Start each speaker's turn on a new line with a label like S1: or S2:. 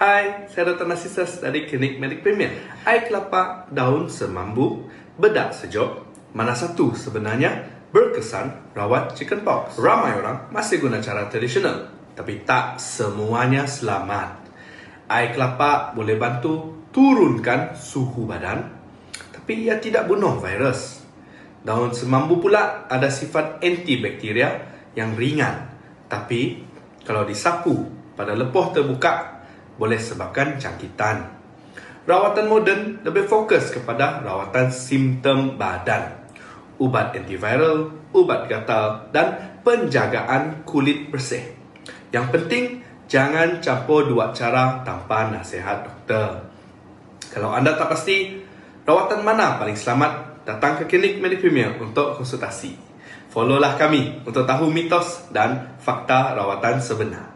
S1: Hai, saya Dr. Narcissus dari Klinik Medik Premier. Air kelapa daun semambu, bedak sejuk. Mana satu sebenarnya berkesan rawat chickenpox? Ramai orang masih guna cara tradisional, tapi tak semuanya selamat. Air kelapa boleh bantu turunkan suhu badan, tapi ia tidak bunuh virus. Daun semambu pula ada sifat antibakteria yang ringan, tapi kalau disapu pada lepoh terbuka, boleh sebabkan jangkitan. Rawatan moden lebih fokus kepada rawatan simptom badan, ubat antiviral, ubat gatal, dan penjagaan kulit bersih. Yang penting, jangan campur dua cara tanpa nasihat doktor. Kalau anda tak pasti rawatan mana paling selamat, datang ke Klinik Medik Premier untuk konsultasi. Followlah kami untuk tahu mitos dan fakta rawatan sebenar.